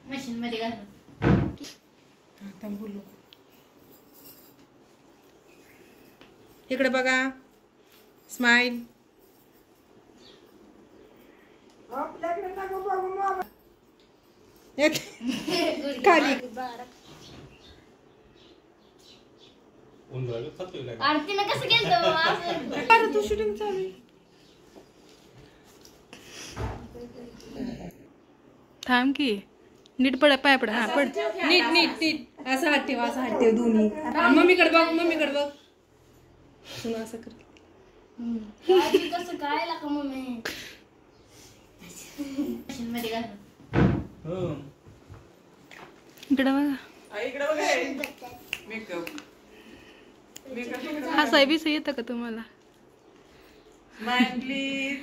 Machine मध्ये घालून. आता बोलू. इकडे बघा. स्माइल. खाली. आरतीनं कसं केलं अरे तू शूटिंग चालू आहे. थांब की नीट पड पाय पड. हा पड नीट नीट नीट. असं हात ठेव असं हात ठेव दोन्ही. मम्मीकडे बघ मम्मीकडे बघ. तुला असं कर. कसं काय लागा मम्मी मशीन मध्ये घालून. इकडे बघा. इकडे बघा. मेकअप हसाय बिसाय येतं का तुम्हाला? Smile please.